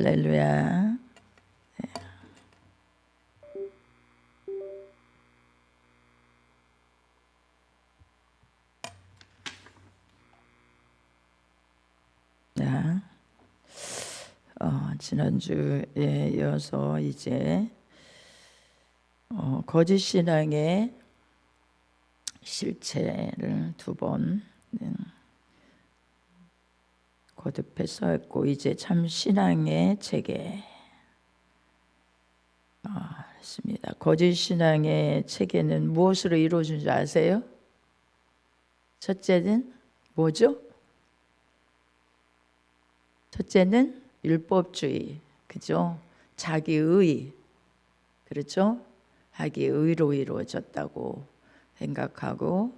할렐루야. 자, 지난주에 이어서 이제 거짓 신앙의 실체를 두 번 거듭해서 했고, 이제 참 신앙의 체계 했습니다. 거짓 신앙의 체계는 무엇으로 이루어진 줄 아세요? 첫째는 뭐죠? 첫째는 율법주의, 그죠? 자기의, 그렇죠? 자기의로 이루어졌다고 생각하고,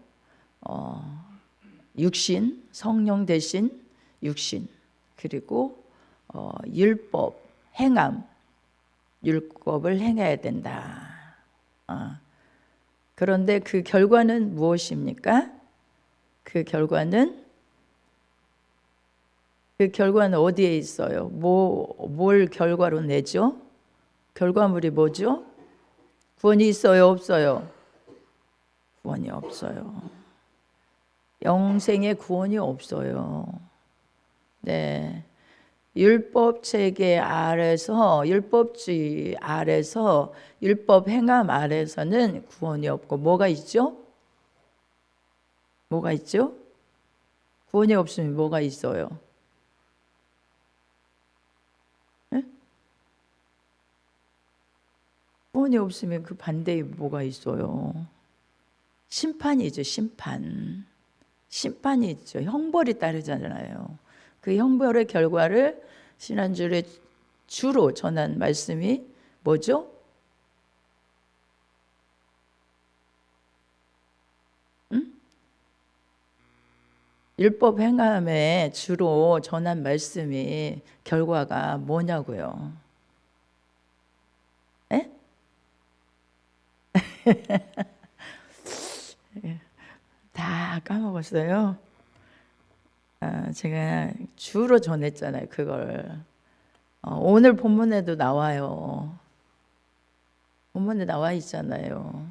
육신, 성령 대신 육신, 그리고 율법, 행함, 율법을 행해야 된다. 그런데 그 결과는 무엇입니까? 그 결과는 어디에 있어요? 뭘 결과로 내죠? 결과물이 뭐죠? 구원이 있어요, 없어요? 구원이 없어요. 영생의 구원이 없어요. 네, 율법 체계 아래서, 율법주의 아래서, 율법 행함 아래서는 구원이 없고, 뭐가 있죠? 뭐가 있죠? 구원이 없으면 뭐가 있어요? 네? 구원이 없으면 그 반대에 뭐가 있어요? 심판이죠, 심판. 심판이 있죠. 형벌이 따르잖아요. 그 형벌의 결과를 지난주에 주로 전한 말씀이 뭐죠? 율법 행함에 주로 전한 말씀이 결과가 뭐냐고요? 에? 다 까먹었어요. 제가 주로 전했잖아요, 그걸. 오늘 본문에도 나와요. 본문에 나와 있잖아요.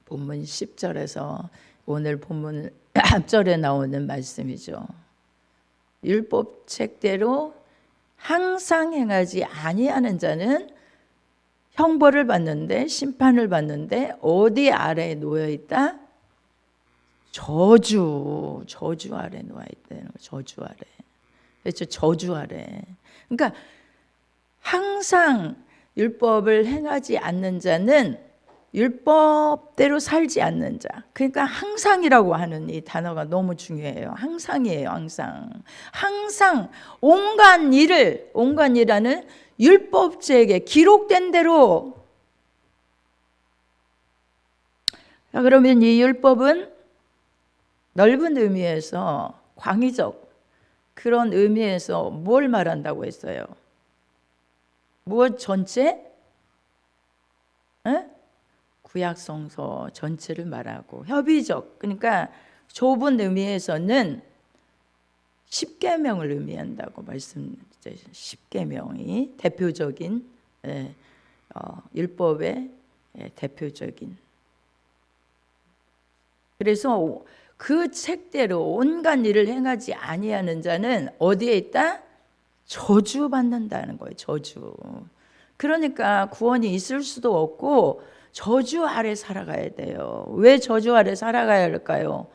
본문 10절에서 오늘 본문 앞절에 나오는 말씀이죠. 율법 책대로 항상 행하지 아니하는 자는 형벌을 받는데, 심판을 받는데, 어디 아래에 놓여 있다? 저주 아래 놓여 있다는 거예요. 저주 아래. 그렇죠? 저주 아래. 그러니까 항상 율법을 행하지 않는 자는 율법대로 살지 않는 자. 그러니까 항상이라고 하는 이 단어가 너무 중요해요. 항상이에요, 항상. 항상 온갖 일하는 율법책에 기록된 대로. 자, 그러면 이 율법은 넓은 의미에서, 광의적 그런 의미에서 뭘 말한다고 했어요? 무엇 전체? 구약성서 전체를 말하고, 협의적, 그러니까 좁은 의미에서는 십계명을 의미한다고 말씀드렸죠. 십계명이 대표적인 율법의 대표적인. 그래서 그 책대로 온갖 일을 행하지 아니하는 자는 어디에 있다? 저주받는다는 거예요. 저주. 그러니까 구원이 있을 수도 없고 저주 아래 살아가야 돼요. 왜 저주 아래 살아가야 할까요?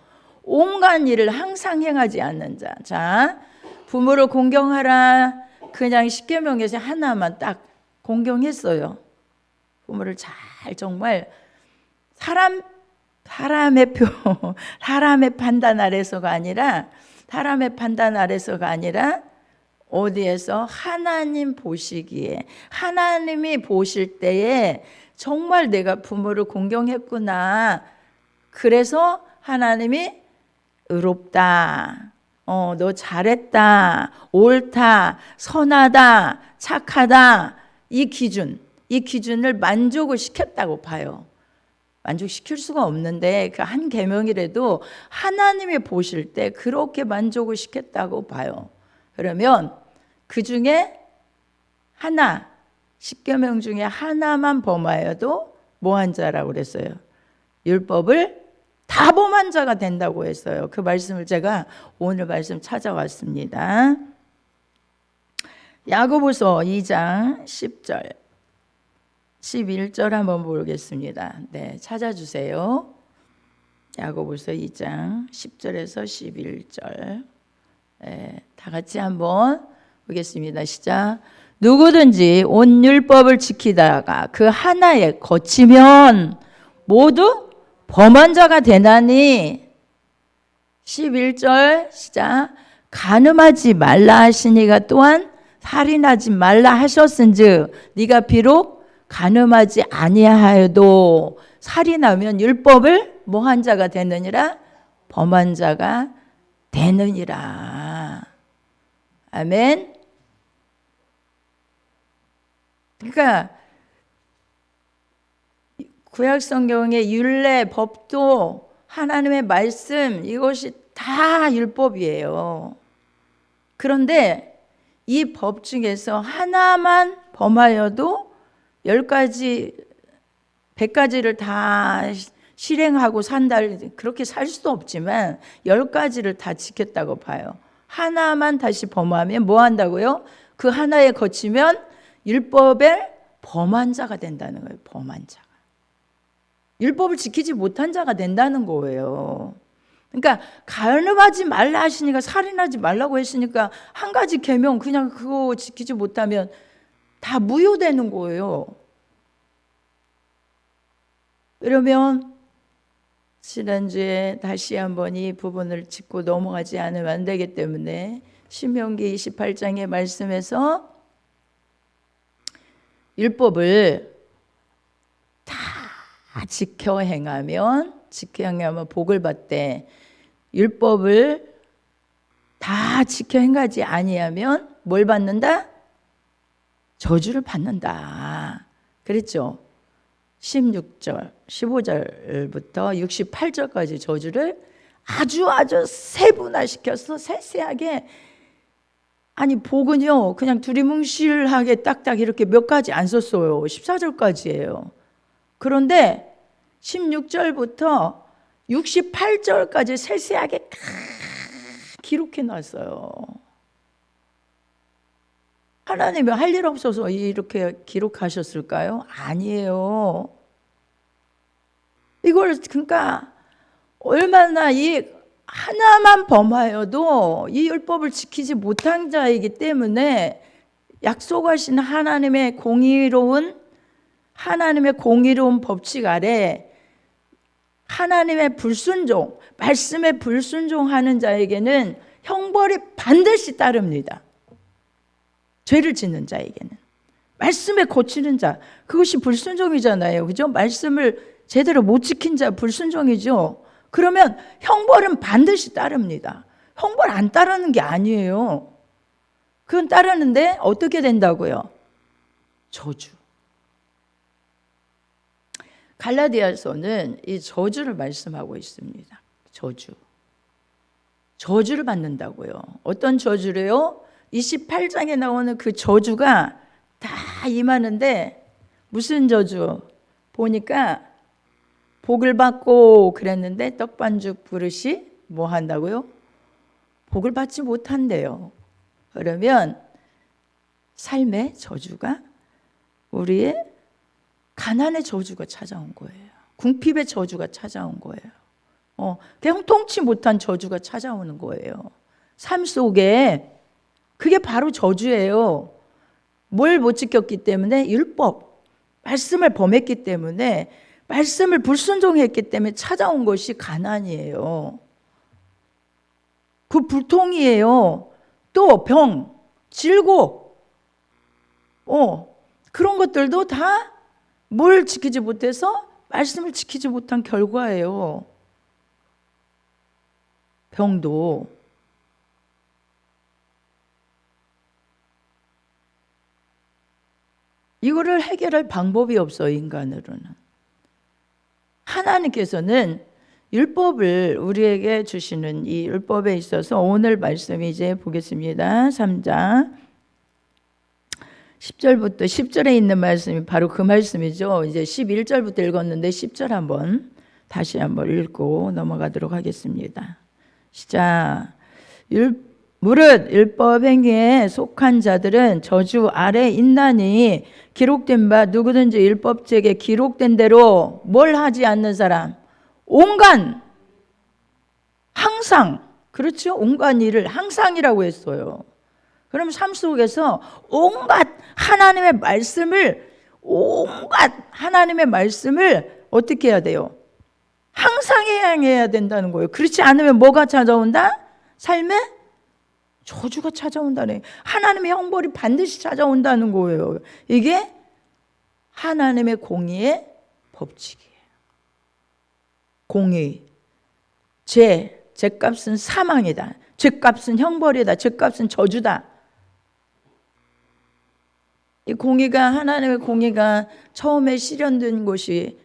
온갖 일을 항상 행하지 않는 자. 자, 부모를 공경하라. 그냥 십계명에서 하나만 딱 공경했어요. 부모를 잘, 정말 사람의 판단 아래서가 아니라, 어디에서? 하나님 보시기에, 하나님이 보실 때에 정말 내가 부모를 공경했구나. 그래서 하나님이 의롭다, 너 잘했다, 옳다, 선하다, 착하다, 이 기준을 만족을 시켰다고 봐요. 만족시킬 수가 없는데 그 한 계명이라도 하나님이 보실 때 그렇게 만족을 시켰다고 봐요. 그러면 그 중에 하나, 10계명 중에 하나만 범하여도 뭐한 자라고 그랬어요? 율법을 다 범한 자가 된다고 했어요. 그 말씀을 제가 오늘 말씀 찾아왔습니다. 야고보서 2장 10절 11절 한번 보겠습니다. 네, 찾아주세요. 야고보서 2장 10절에서 11절. 네, 다 같이 한번 보겠습니다. 시작. 누구든지 온 율법을 지키다가 그 하나에 거치면 모두 범한 자가 되나니. 11절 시작. 간음하지 말라 하시니가 또한 살인하지 말라 하셨은즉 네가 비록 간음하지 아니하여도 살인하면 율법을 뭐한 자가 되느니라? 범한 자가 되느니라. 아멘. 그러니까 구약 성경의 율례, 법도 하나님의 말씀, 이것이 다 율법이에요. 그런데 이 법 중에서 하나만 범하여도 10가지, 100가지를 다 실행하고 산다, 그렇게 살 수도 없지만 10가지를 다 지켰다고 봐요. 하나만 다시 범하면 뭐 한다고요? 그 하나에 거치면 율법의 범한 자가 된다는 거예요. 범한 자가. 율법을 지키지 못한 자가 된다는 거예요. 그러니까 간음하지 말라 하시니까, 살인하지 말라고 했으니까 한 가지 계명 그냥 그거 지키지 못하면 다 무효되는 거예요. 그러면 지난주에 다시 한번 이 부분을 짚고 넘어가지 않으면 안 되기 때문에 신명기 28장의 말씀에서 율법을 다 지켜 행하면 복을 받되, 율법을 다 지켜 행하지 아니하면 뭘 받는다? 저주를 받는다. 그랬죠? 16절, 15절부터 68절까지 저주를 아주 세분화시켜서 세세하게, 아니 복은요 그냥 두리뭉실하게 딱딱 이렇게 몇 가지 안 썼어요. 14절까지예요. 그런데 16절부터 68절까지 세세하게 기록해 놨어요. 하나님이 할 일 없어서 이렇게 기록하셨을까요? 아니에요. 이걸 그러니까 얼마나 이 하나만 범하여도 이 율법을 지키지 못한 자이기 때문에 약속하신 하나님의 공의로운 법칙 아래 하나님의 불순종, 말씀에 불순종하는 자에게는 형벌이 반드시 따릅니다. 죄를 짓는 자에게는. 말씀에 거치는 자, 그것이 불순종이잖아요. 그죠? 말씀을 제대로 못 지킨 자 불순종이죠. 그러면 형벌은 반드시 따릅니다. 형벌 안 따르는 게 아니에요. 그건 따르는데 어떻게 된다고요? 저주. 갈라디아서는 이 저주를 말씀하고 있습니다. 저주를 받는다고요. 어떤 저주래요? 28장에 나오는 그 저주가 다 임하는데, 무슨 저주? 보니까 복을 받고 그랬는데 떡반죽 그릇이 뭐 한다고요? 복을 받지 못한대요. 그러면 삶의 저주가, 우리의 가난의 저주가 찾아온 거예요. 궁핍의 저주가 찾아온 거예요. 형통치 못한 저주가 찾아오는 거예요. 삶 속에 그게 바로 저주예요. 뭘 못 지켰기 때문에? 율법, 말씀을 범했기 때문에, 말씀을 불순종했기 때문에 찾아온 것이 가난이에요. 그 불통이에요. 또 병, 질고, 그런 것들도 다 뭘 지키지 못해서 말씀을 지키지 못한 결과예요. 병도. 이거를 해결할 방법이 없어요, 인간으로는. 하나님께서는 율법을 우리에게 주시는 이 율법에 있어서 오늘 말씀 이제 보겠습니다. 3장 10절부터 10절에 있는 말씀이 바로 그 말씀이죠. 이제 11절부터 읽었는데 10절 다시 한번 읽고 넘어가도록 하겠습니다. 시작. 무릇 율법 행위에 속한 자들은 저주 아래 있나니 기록된 바 누구든지 율법책에 기록된 대로 뭘 하지 않는 사람, 온갖 항상, 그렇죠? 온갖 일을 항상이라고 했어요. 그럼 삶 속에서 온갖 하나님의 말씀을 어떻게 해야 돼요? 항상 해야 된다는 거예요. 그렇지 않으면 뭐가 찾아온다? 삶에 저주가 찾아온다네. 하나님의 형벌이 반드시 찾아온다는 거예요. 이게 하나님의 공의의 법칙이에요. 공의. 죄값은 사망이다. 죄값은 형벌이다. 죄값은 저주다. 이 공의가, 하나님의 공의가 처음에 실현된 곳이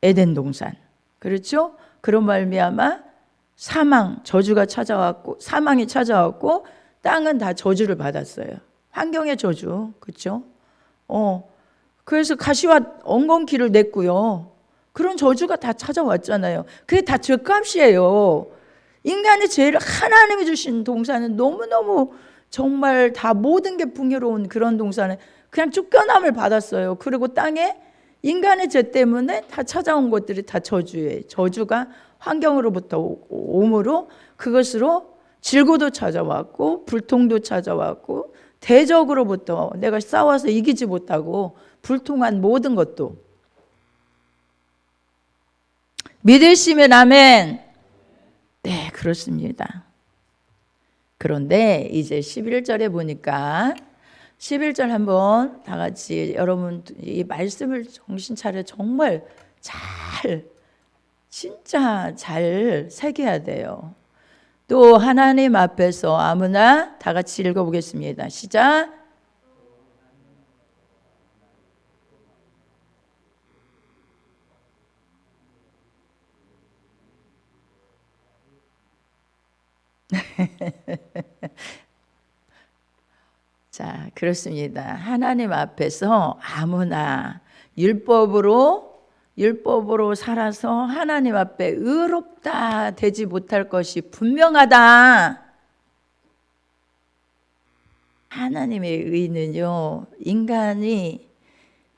에덴 동산. 그렇죠? 그런 말미암아 저주가 찾아왔고, 사망이 찾아왔고, 땅은 다 저주를 받았어요. 환경의 저주. 그렇죠? 그래서 가시와 엉겅퀴를 냈고요. 그런 저주가 다 찾아왔잖아요. 그게 다 죄값이에요. 인간의 죄를 하나님이 주신 동산은 너무너무 정말 다 모든 게 풍요로운 그런 동산은 그냥 쫓겨남을 받았어요. 그리고 땅에 인간의 죄 때문에 다 찾아온 것들이 다 저주예요. 저주가 환경으로부터 오므로 그것으로 질고도 찾아왔고 불통도 찾아왔고 대적으로부터 내가 싸워서 이기지 못하고 불통한 모든 것도. 믿으시면 아멘. 네, 그렇습니다. 그런데 이제 11절에 보니까 11절 한번 다 같이 여러분 이 말씀을 정신 차려 정말 진짜 잘 새겨야 돼요. 또 하나님 앞에서 아무나 다 같이 읽어보겠습니다. 시작. 자, 그렇습니다. 하나님 앞에서 아무나 율법으로 살아서 하나님 앞에 의롭다 되지 못할 것이 분명하다. 하나님의 의는요, 인간이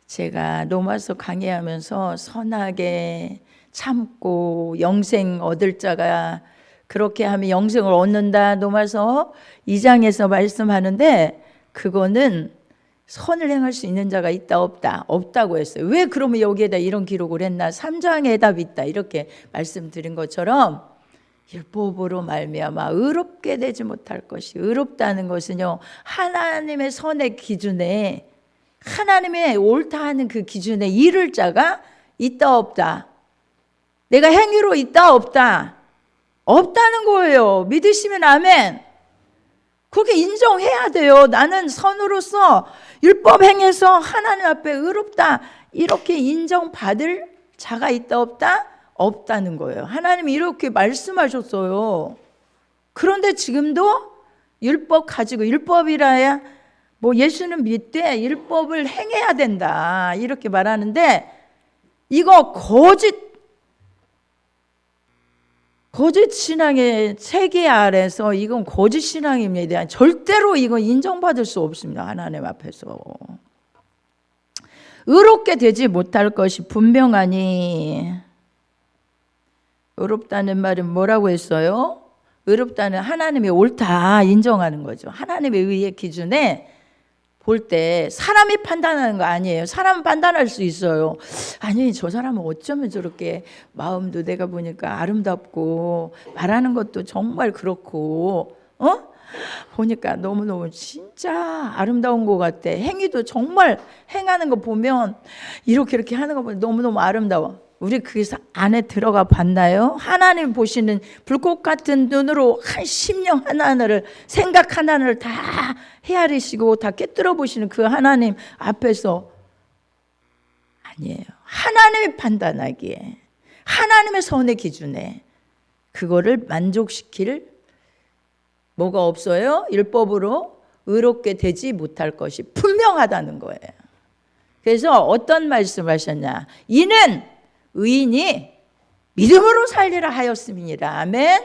제가 로마서 강의하면서 선하게 참고 영생 얻을 자가 그렇게 하면 영생을 얻는다. 로마서 2장에서 말씀하는데 그거는 선을 행할 수 있는 자가 있다 없다? 없다고 했어요. 왜 그러면 여기에다 이런 기록을 했나? 3장에 답이 있다 이렇게 말씀드린 것처럼 율법으로 말미암아 의롭게 되지 못할 것이, 의롭다는 것은요 하나님의 선의 기준에, 하나님의 옳다 하는 그 기준에 이를 자가 있다 없다? 내가 행위로 있다 없다? 없다는 거예요. 믿으시면 아멘. 그렇게 인정해야 돼요. 나는 선으로서 율법 행해서 하나님 앞에 의롭다 이렇게 인정받을 자가 있다 없다? 없다는 거예요. 하나님이 이렇게 말씀하셨어요. 그런데 지금도 율법 가지고 율법이라야 뭐 예수는 믿되 율법을 행해야 된다 이렇게 말하는데 이거 거짓 신앙의 체계 아래서 이건 거짓 신앙입니다. 절대로 이건 인정받을 수 없습니다. 하나님 앞에서. 의롭게 되지 못할 것이 분명하니. 의롭다는 말은 뭐라고 했어요? 의롭다는 하나님이 옳다 인정하는 거죠. 하나님의 의의 기준에 볼 때 사람이 판단하는 거 아니에요. 사람 판단할 수 있어요. 아니 저 사람은 어쩌면 저렇게 마음도 내가 보니까 아름답고 말하는 것도 정말 그렇고 보니까 너무너무 진짜 아름다운 것 같아. 행위도 정말 행하는 거 보면 이렇게 하는 거 보면 너무너무 아름다워. 우리 그 안에 들어가 봤나요? 하나님 보시는 불꽃 같은 눈으로 한 심령 하나하나를, 생각 하나하나를 다 헤아리시고 다 꿰뚫어 보시는 그 하나님 앞에서 아니에요. 하나님이 판단하기에, 하나님의 선의 기준에 그거를 만족시킬 뭐가 없어요? 율법으로 의롭게 되지 못할 것이 분명하다는 거예요. 그래서 어떤 말씀을 하셨냐? 이는 의인이 믿음으로 살리라 하였음이니라. 아멘.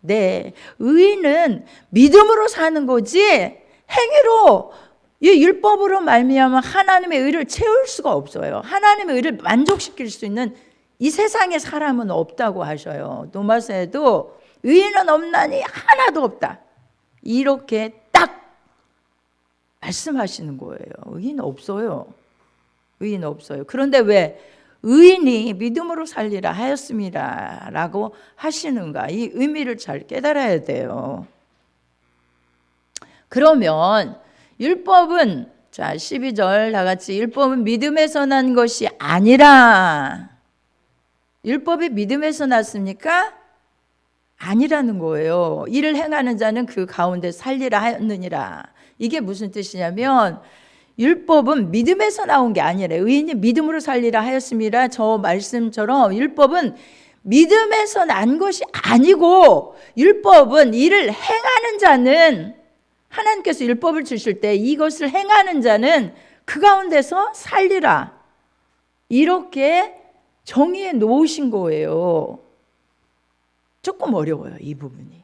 네, 의인은 믿음으로 사는 거지 행위로, 이 율법으로 말미암아 하나님의 의를 채울 수가 없어요. 하나님의 의를 만족시킬 수 있는 이 세상에 사람은 없다고 하셔요. 도마서에도 의인은 없나니 하나도 없다, 이렇게 딱 말씀하시는 거예요. 의인 없어요. 의인 없어요. 그런데 왜 의인이 믿음으로 살리라 하였습니다 라고 하시는가? 이 의미를 잘 깨달아야 돼요. 그러면 율법은, 자 12절 다 같이, 율법은 믿음에서 난 것이 아니라, 율법이 믿음에서 났습니까? 아니라는 거예요. 이를 행하는 자는 그 가운데 살리라 하였느니라. 이게 무슨 뜻이냐면, 율법은 믿음에서 나온 게 아니라, 의인이 믿음으로 살리라 하였습니다, 저 말씀처럼 율법은 믿음에서 난 것이 아니고, 율법은 이를 행하는 자는, 하나님께서 율법을 주실 때 이것을 행하는 자는 그 가운데서 살리라, 이렇게 정의해 놓으신 거예요. 조금 어려워요, 이 부분이.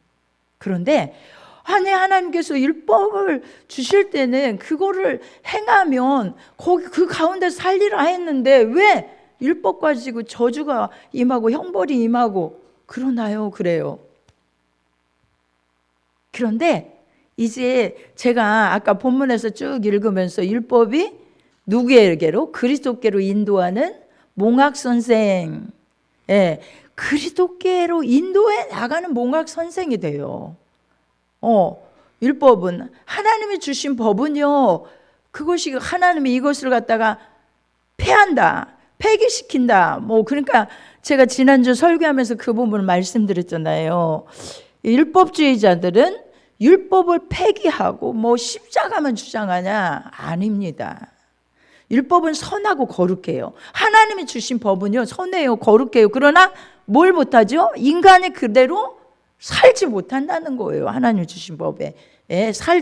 그런데 아니, 하나님께서 율법을 주실 때는 그거를 행하면 거기 그 가운데 살리라 했는데 왜 율법 가지고 저주가 임하고 형벌이 임하고 그러나요? 그래요. 그런데 이제 제가 아까 본문에서 쭉 읽으면서 율법이 누구에게로? 그리스도께로 인도하는 몽학 선생, 예, 그리스도께로 인도해 나가는 몽학 선생이 돼요. 율법은, 하나님이 주신 법은요, 그것이 하나님이 이것을 갖다가 폐한다, 폐기시킨다, 그러니까 제가 지난주 설교하면서 그 부분을 말씀드렸잖아요. 율법주의자들은 율법을 폐기하고 십자가만 주장하냐? 아닙니다. 율법은 선하고 거룩해요. 하나님이 주신 법은요, 선해요, 거룩해요. 그러나 뭘 못하죠? 인간이 그대로 살지 못한다는 거예요. 하나님 주신 법에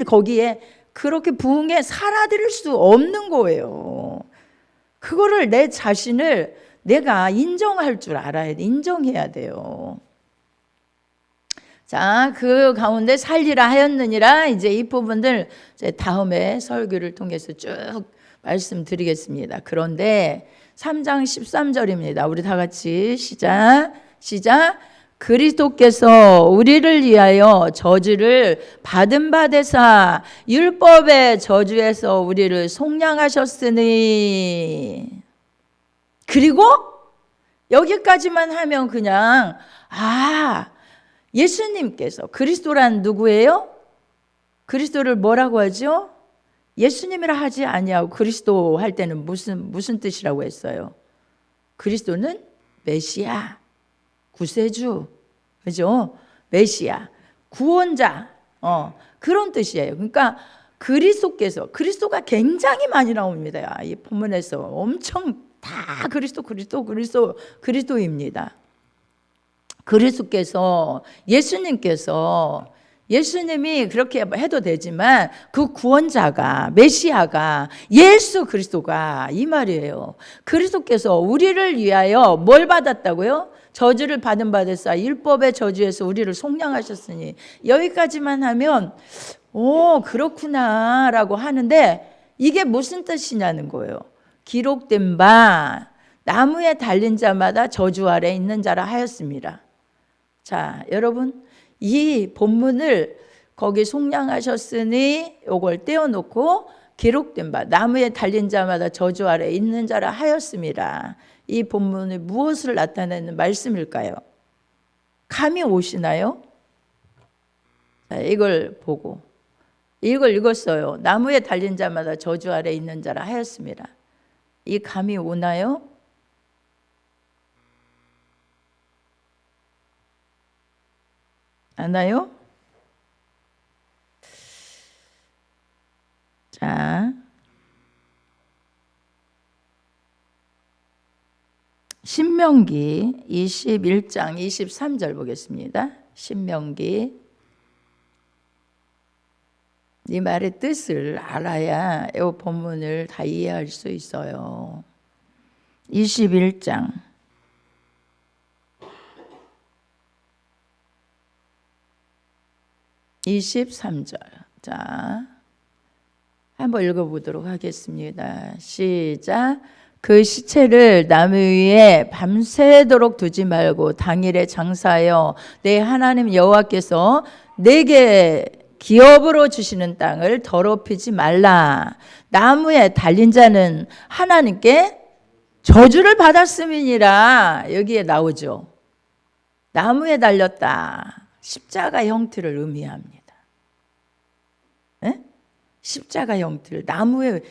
거기에 그렇게 부응해 살아들일 수 없는 거예요. 그거를 내 자신을 내가 인정할 줄 알아야 돼. 인정해야 돼요. 자, 그 가운데 살리라 하였느니라. 이제 이 부분들 다음에 설교를 통해서 쭉 말씀드리겠습니다. 그런데 3장 13절입니다. 우리 다 같이 시작. 그리스도께서 우리를 위하여 저주를 받은 바 되사 율법의 저주에서 우리를 속량하셨으니. 그리고 여기까지만 하면 그냥 예수님께서, 그리스도란 누구예요? 그리스도를 뭐라고 하죠? 예수님이라 하지 아니하고 그리스도 할 때는 무슨 뜻이라고 했어요? 그리스도는 메시아, 구세주, 그죠? 메시아, 구원자, 그런 뜻이에요. 그러니까 그리스도가 굉장히 많이 나옵니다. 이 본문에서 엄청 다 그리스도입니다. 그리스도께서, 예수님이 그렇게 해도 되지만 그 구원자가, 메시아가 예수 그리스도가, 이 말이에요. 그리스도께서 우리를 위하여 뭘 받았다고요? 저주를 받은 바 되사 율법의 저주에서 우리를 속량하셨으니. 여기까지만 하면 그렇구나 라고 하는데, 이게 무슨 뜻이냐는 거예요. 기록된 바 나무에 달린 자마다 저주 아래 있는 자라 하였습니다. 자, 여러분, 이 본문을 거기 속량하셨으니 요걸 떼어놓고 기록된 바 나무에 달린 자마다 저주 아래 있는 자라 하였습니다. 이 본문이 무엇을 나타내는 말씀일까요? 감이 오시나요? 자, 이걸 보고 이걸 읽었어요. 나무에 달린 자마다 저주 아래 있는 자라 하였습니다. 이 감이 오나요? 안 와요? 자, 신명기 21장 23절 보겠습니다. 신명기 이 말의 뜻을 알아야 이 본문을 다 이해할 수 있어요. 21장 23절. 자, 한번 읽어보도록 하겠습니다. 시작. 그 시체를 나무 위에 밤새도록 두지 말고 당일에 장사하여 내 하나님 여호와께서 내게 기업으로 주시는 땅을 더럽히지 말라. 나무에 달린 자는 하나님께 저주를 받았음이니라. 여기에 나오죠. 나무에 달렸다. 십자가 형태를 의미합니다. 에? 십자가 형태를 나무에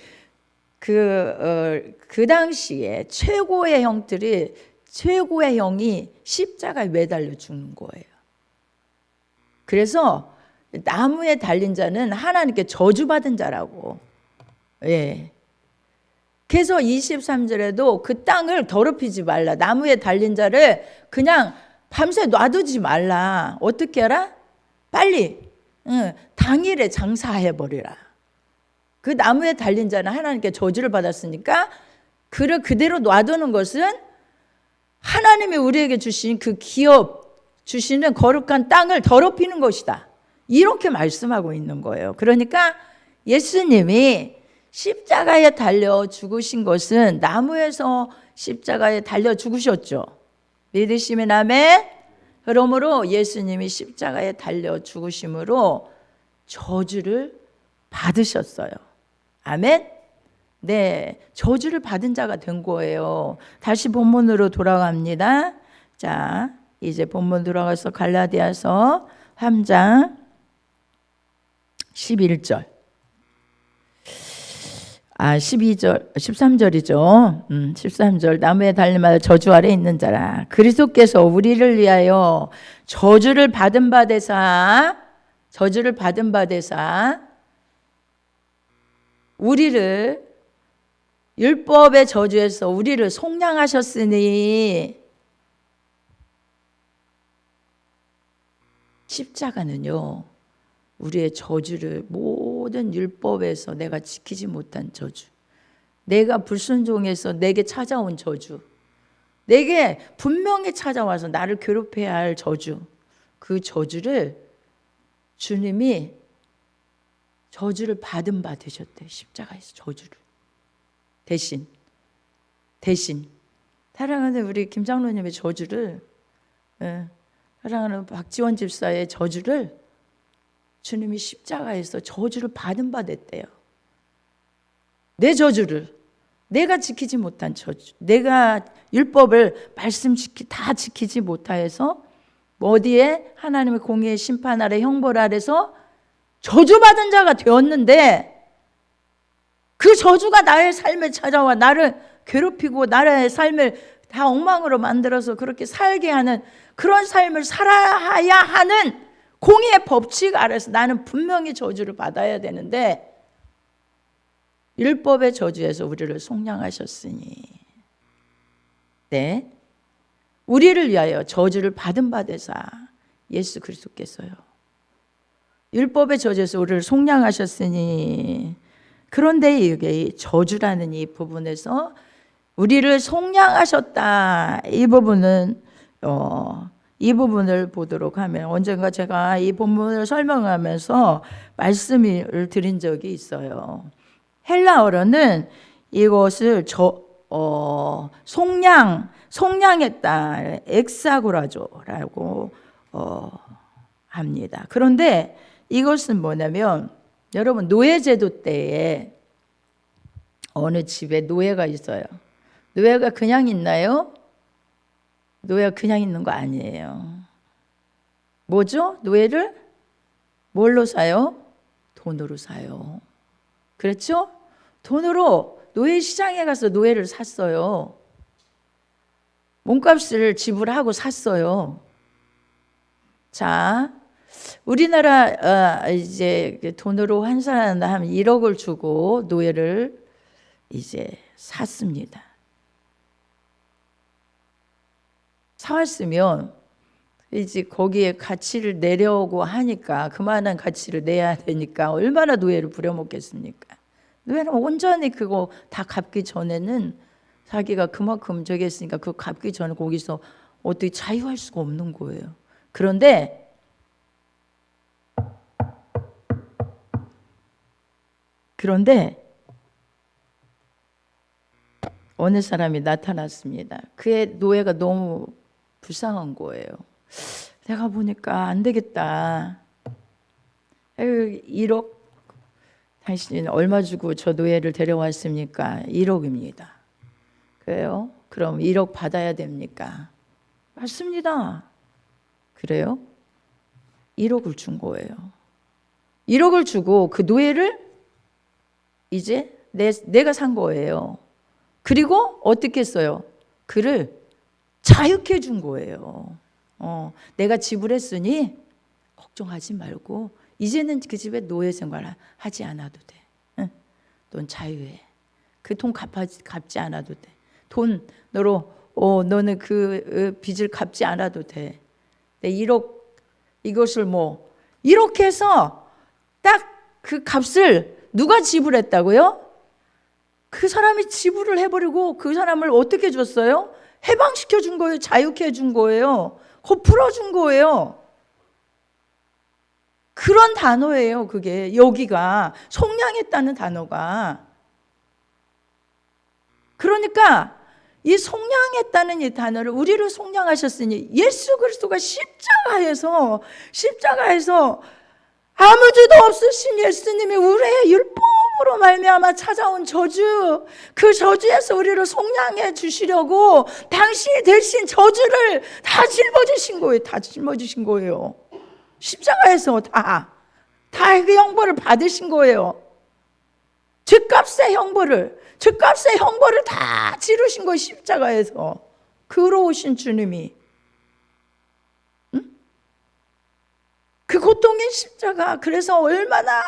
그 당시에 최고의 형이 십자가에 매달려 죽는 거예요. 그래서 나무에 달린 자는 하나님께 저주받은 자라고. 예. 그래서 23절에도 그 땅을 더럽히지 말라. 나무에 달린 자를 그냥 밤새 놔두지 말라. 어떻게 알아? 빨리 당일에 장사해버리라. 그 나무에 달린 자는 하나님께 저주를 받았으니까 그를 그대로 놔두는 것은 하나님이 우리에게 주신 그 기업 주시는 거룩한 땅을 더럽히는 것이다. 이렇게 말씀하고 있는 거예요. 그러니까 예수님이 십자가에 달려 죽으신 것은 나무에서 십자가에 달려 죽으셨죠. 믿으시면 아멘. 그러므로 예수님이 십자가에 달려 죽으심으로 저주를 받으셨어요. 아멘. 네, 저주를 받은 자가 된 거예요. 다시 본문으로 돌아갑니다. 자, 이제 본문 돌아가서 갈라디아서 3장 11절 12절 13절이죠. 13절 나무에 달림하여 저주 아래 있는 자라 그리스도께서 우리를 위하여 저주를 받은 바 되사 우리를 율법의 저주에서 우리를 속량하셨으니 십자가는요 우리의 저주를 모든 율법에서 내가 지키지 못한 저주, 내가 불순종해서 내게 찾아온 저주, 내게 분명히 찾아와서 나를 괴롭혀야 할 저주, 그 저주를 주님이 저주를 받은 바 되셨대. 십자가에서 저주를 대신 사랑하는 우리 김 장로님의 저주를, 사랑하는 박지원 집사의 저주를 주님이 십자가에서 저주를 받은 바 됐대요. 내 저주를, 내가 지키지 못한 저주, 내가 율법을 다 지키지 못하여서 어디에 하나님의 공의의 심판 아래 형벌 아래서 저주받은 자가 되었는데 그 저주가 나의 삶에 찾아와 나를 괴롭히고 나의 삶을 다 엉망으로 만들어서 그렇게 살게 하는 그런 삶을 살아야 하는 공의의 법칙 아래서 나는 분명히 저주를 받아야 되는데 율법의 저주에서 우리를 속량하셨으니 네, 우리를 위하여 저주를 받은 바 되사 예수 그리스도께서요 율법의 저주에서 우리를 속량하셨으니 그런데 이게 저주라는 이 부분에서 우리를 속량하셨다 이 부분은 이 부분을 보도록 하면 언젠가 제가 이 본문을 설명하면서 말씀을 드린 적이 있어요. 헬라어로는 이것을 속량했다 엑사고라조라고 합니다. 그런데 이것은 뭐냐면 여러분 노예제도 때에 어느 집에 노예가 있어요. 노예가 그냥 있나요? 노예가 그냥 있는 거 아니에요. 뭐죠? 노예를 뭘로 사요? 돈으로 사요. 그렇죠? 돈으로 노예 시장에 가서 노예를 샀어요. 몸값을 지불하고 샀어요. 자, 우리나라 이제 돈으로 환산하면 한 1억을 주고 노예를 이제 샀습니다. 사왔으면 이제 거기에 가치를 내려고 하니까 그만한 가치를 내야 되니까 얼마나 노예를 부려먹겠습니까? 노예는 온전히 그거 다 갚기 전에는 자기가 그만큼 저기 했으니까 그거 갚기 전에 거기서 어떻게 자유할 수가 없는 거예요. 그런데 어느 사람이 나타났습니다. 그의 노예가 너무 불쌍한 거예요. 내가 보니까 안 되겠다. 1억, 당신 얼마 주고 저 노예를 데려왔습니까? 1억입니다. 그래요? 그럼 1억 받아야 됩니까? 맞습니다. 그래요? 1억을 준 거예요. 1억을 주고 그 노예를 이제 내가 산 거예요. 그리고 어떻게 했어요? 그를 자유케 준 거예요. 내가 지불했으니 걱정하지 말고 이제는 그 집에 노예 생활 하지 않아도 돼. 응? 넌 자유해. 그 돈 갚지 않아도 돼. 돈 너는 그 빚을 갚지 않아도 돼. 1억 이것을 이렇게 해서 딱 그 값을 누가 지불했다고요? 그 사람이 지불을 해버리고 그 사람을 어떻게 줬어요? 해방시켜 준 거예요. 자유케 해준 거예요. 풀어준 거예요. 그런 단어예요. 그게 여기가 속량했다는 단어가. 그러니까 이 속량했다는 이 단어를 우리를 속량하셨으니 예수 그리스도가 십자가에서 아무 죄도 없으신 예수님이 우리의 율법으로 말미암아 찾아온 저주, 그 저주에서 우리를 속량해 주시려고 당신이 대신 저주를 다 짊어지신 거예요. 다 짊어지신 거예요. 십자가에서 다 그 형벌을 받으신 거예요. 죄값의 형벌을 다 지르신 거예요. 십자가에서. 그러오신 주님이. 그 고통의 십자가. 그래서 얼마나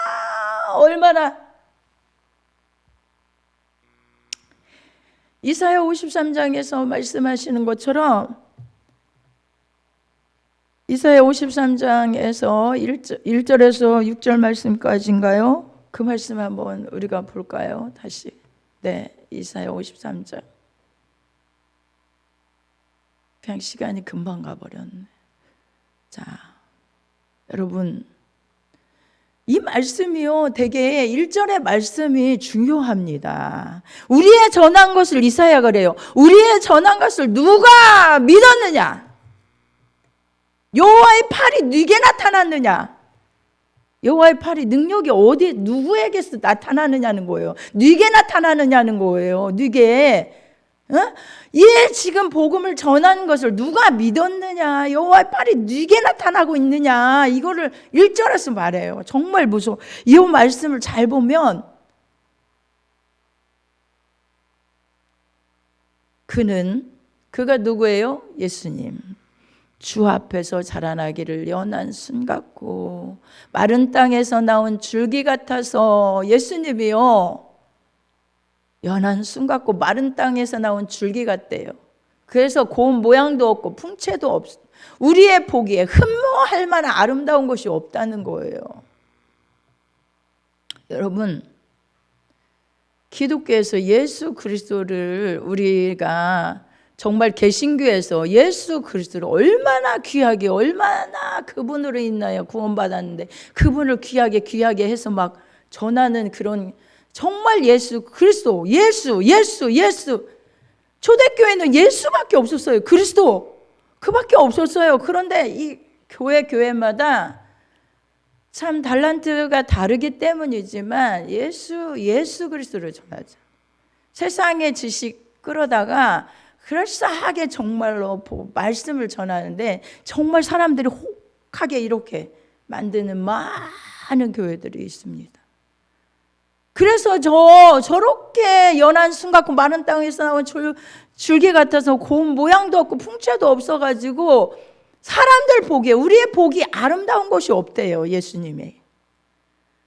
이사야 53장에서 말씀하시는 것처럼 이사야 53장에서 1절에서 6절 말씀까지인가요? 그 말씀 한번 우리가 볼까요? 다시. 네, 이사야 53장. 그냥 시간이 금방 가버렸네. 자, 여러분, 이 말씀이요, 되게 1절의 말씀이 중요합니다. 우리의 전한 것을 이사야가 그래요. 우리의 전한 것을 누가 믿었느냐? 여호와의 팔이 네게 나타났느냐? 여호와의 팔이 능력이 어디 누구에게서 나타나느냐는 거예요. 네게 나타나느냐는 거예요. 네게. 얘 지금 복음을 전하는 것을 누가 믿었느냐? 여호와의 팔이 네게 나타나고 있느냐? 이거를 1절에서 말해요. 정말 무서워. 이 말씀을 잘 보면 그가 누구예요? 예수님. 주 앞에서 자라나기를 연한 순 같고 마른 땅에서 나온 줄기 같아서 예수님이요. 연한 순 같고 마른 땅에서 나온 줄기 같대요. 그래서 고운 모양도 없고 풍채도 없어. 우리의 보기에 흠모할 만한 아름다운 것이 없다는 거예요. 여러분, 기독교에서 예수 그리스도를 우리가 정말 개신교에서 예수 그리스도를 얼마나 귀하게 얼마나 그분으로 인하여 구원받았는데 그분을 귀하게 해서 막 전하는 그런 정말 예수 그리스도 예수 초대교회는 예수밖에 없었어요. 그리스도 그밖에 없었어요. 그런데 이 교회마다 참 달란트가 다르기 때문이지만 예수 그리스도를 전하자. 세상의 지식 끌어다가 그럴싸하게 정말로 말씀을 전하는데 정말 사람들이 혹하게 이렇게 만드는 많은 교회들이 있습니다. 그래서 저렇게 연한 순 같고 마른 땅에서 나온 줄기 같아서 고운 모양도 없고 풍채도 없어가지고 사람들 보기에 우리의 보기 아름다운 것이 없대요. 예수님이.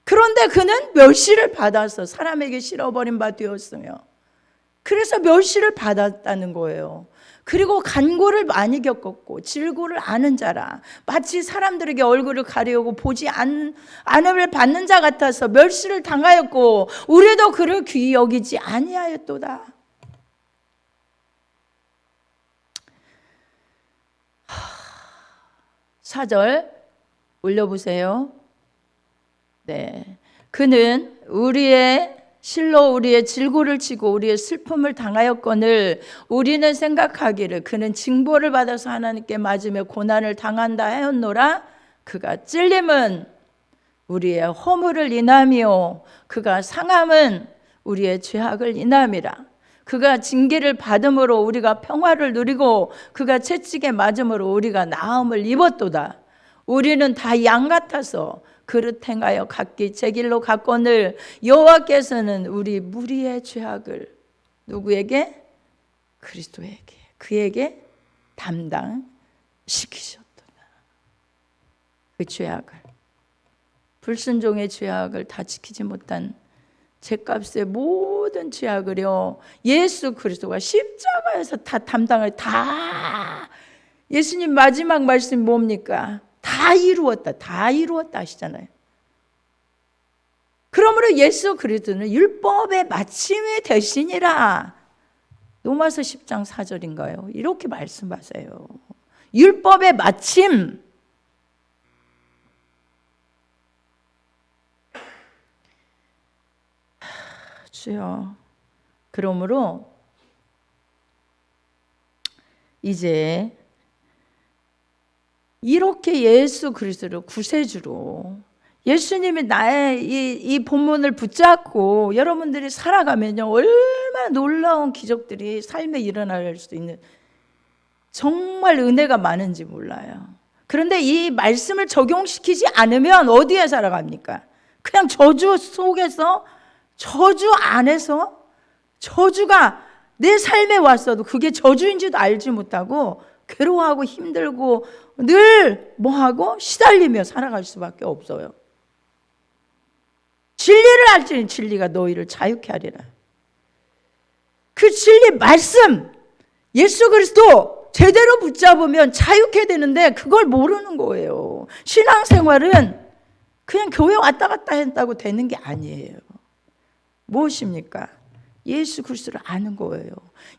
그런데 그는 멸시를 받아서 사람에게 실어버린 바 되었으며 그래서 멸시를 받았다는 거예요. 그리고 간고를 많이 겪었고 질고를 아는 자라, 마치 사람들에게 얼굴을 가리우고 보지 않음을 받는 자 같아서 멸시를 당하였고 우리도 그를 귀히 여기지 아니하였도다. 4절 올려보세요. 네, 그는 우리의 실로 우리의 질고를 치고 우리의 슬픔을 당하였거늘 우리는 생각하기를 그는 징벌을 받아서 하나님께 맞으며 고난을 당한다 하였노라. 그가 찔림은 우리의 허물을 인하며 그가 상함은 우리의 죄악을 인함이라. 그가 징계를 받음으로 우리가 평화를 누리고 그가 채찍에 맞음으로 우리가 나음을 입었도다. 우리는 다 양 같아서 그릇 행하여 각기 제 길로 갔거늘 여호와께서는 우리 무리의 죄악을 누구에게? 그리스도에게, 그에게 담당시키셨도다. 그 죄악을, 불순종의 죄악을 다 지키지 못한 죄값의 모든 죄악을요 예수 그리스도가 십자가에서 다 담당을, 다. 예수님 마지막 말씀이 뭡니까? 다 이루었다, 다 이루었다 하시잖아요. 그러므로 예수 그리스도는 율법의 마침이 되시니라. 로마서 10장 4절인가요? 이렇게 말씀하세요. 율법의 마침. 주여, 그러므로 이제 이렇게 예수 그리스도를 구세주로, 예수님이 나의 이 본문을 붙잡고 여러분들이 살아가면요 얼마나 놀라운 기적들이 삶에 일어날 수 있는, 정말 은혜가 많은지 몰라요. 그런데 이 말씀을 적용시키지 않으면 어디에 살아갑니까? 그냥 저주 속에서, 저주 안에서, 저주가 내 삶에 왔어도 그게 저주인지도 알지 못하고 괴로워하고 힘들고 늘 뭐하고 시달리며 살아갈 수밖에 없어요. 진리를 알지니 진리가 너희를 자유케 하리라. 그 진리 말씀, 예수 그리스도 제대로 붙잡으면 자유케 되는데 그걸 모르는 거예요. 신앙생활은 그냥 교회 왔다 갔다 했다고 되는 게 아니에요. 무엇입니까? 예수 그리스도를 아는 거예요.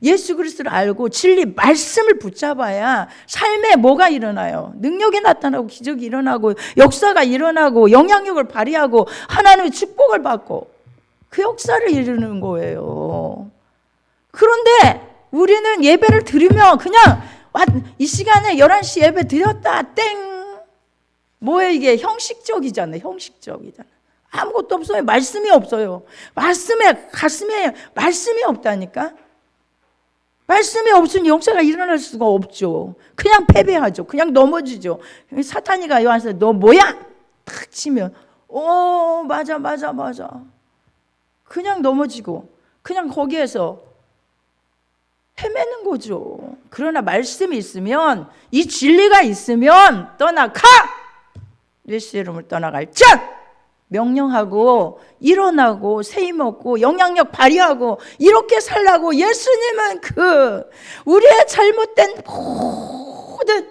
예수 그리스도를 알고 진리 말씀을 붙잡아야 삶에 뭐가 일어나요? 능력이 나타나고 기적이 일어나고 역사가 일어나고 영향력을 발휘하고 하나님의 축복을 받고 그 역사를 이루는 거예요. 그런데 우리는 예배를 드리면 그냥 이 시간에 11시 예배 드렸다 땡, 뭐예요? 이게 형식적이잖아요. 형식적이잖아요. 아무것도 없어요. 말씀이 없어요. 가슴에 말씀이 없다니까. 말씀이 없으니 역사가 일어날 수가 없죠. 그냥 패배하죠. 그냥 넘어지죠. 사탄이가 와서 너 뭐야? 탁 치면 맞아. 그냥 넘어지고 그냥 거기에서 헤매는 거죠. 그러나 말씀이 있으면, 이 진리가 있으면 떠나가! 예수 이름을 떠나갈 자! 명령하고 일어나고 세임 얻고 영향력 발휘하고 이렇게 살라고. 예수님은 우리의 잘못된 모든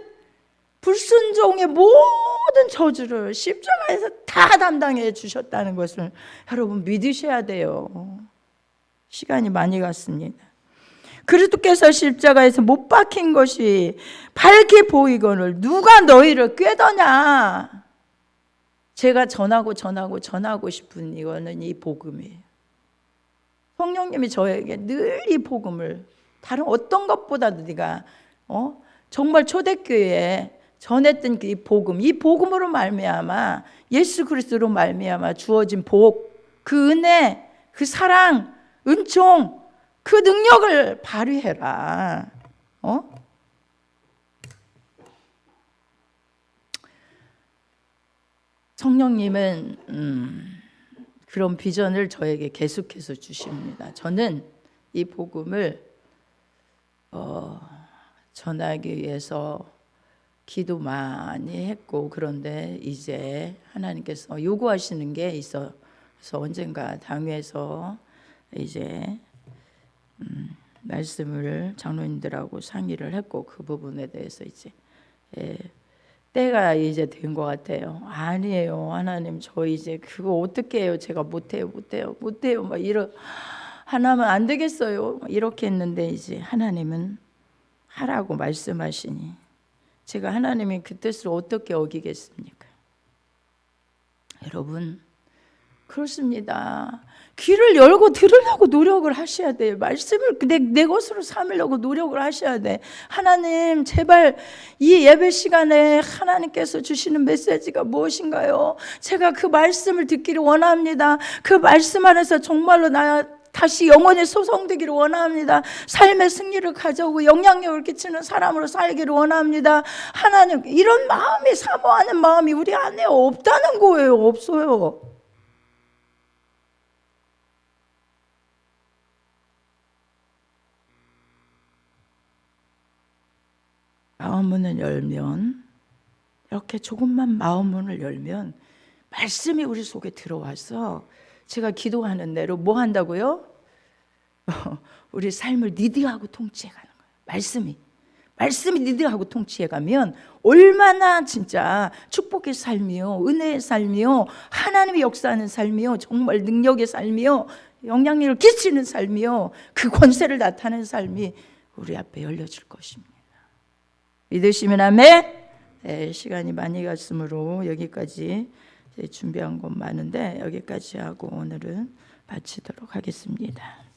불순종의 모든 저주를 십자가에서 다 담당해 주셨다는 것을 여러분 믿으셔야 돼요. 시간이 많이 갔습니다. 그리스도께서 십자가에서 못 박힌 것이 밝게 보이거늘 누가 너희를 꾀더냐. 제가 전하고 싶은 이거는 이 복음이에요. 성령님이 저에게 늘 이 복음을, 다른 어떤 것보다도 네가 정말 초대교회에 전했던 이 복음으로 말미암아, 예수 그리스도로 말미암아 주어진 복, 그 은혜, 그 사랑, 은총, 그 능력을 발휘해라. 성령님은 그런 비전을 저에게 계속해서 주십니다. 저는 이 복음을 전하기 위해서 기도 많이 했고, 그런데 이제 하나님께서 요구하시는 게 있어서 언젠가 당회에서 이제 말씀을 장로님들하고 상의를 했고 그 부분에 대해서 이제 때가 이제 된 것 같아요. 아니에요, 하나님, 저 이제 그거 어떻게 해요? 제가 못해요. 막 하나면 안 되겠어요. 이렇게 했는데 이제 하나님은 하라고 말씀하시니 제가 하나님이 그 뜻을 어떻게 어기겠습니까? 여러분, 그렇습니다. 귀를 열고 들으려고 노력을 하셔야 돼요. 말씀을 내 것으로 삼으려고 노력을 하셔야 돼. 하나님, 제발 이 예배 시간에 하나님께서 주시는 메시지가 무엇인가요? 제가 그 말씀을 듣기를 원합니다. 그 말씀 안에서 정말로 다시 영혼이 소성되기를 원합니다. 삶의 승리를 가져오고 영향력을 끼치는 사람으로 살기를 원합니다. 하나님, 이런 마음이, 사모하는 마음이 우리 안에 없다는 거예요. 없어요. 마음문을 열면, 이렇게 조금만 마음문을 열면 말씀이 우리 속에 들어와서 제가 기도하는 대로 뭐 한다고요? 우리 삶을 리드하고 통치해가는 거예요. 말씀이 리드하고 통치해가면 얼마나 진짜 축복의 삶이요, 은혜의 삶이요, 하나님의 역사하는 삶이요, 정말 능력의 삶이요, 영향력을 끼치는 삶이요, 그 권세를 나타내는 삶이 우리 앞에 열려질 것입니다. 믿으시면 아멘. 네, 시간이 많이 갔으므로 여기까지 준비한 건 많은데 여기까지 하고 오늘은 마치도록 하겠습니다.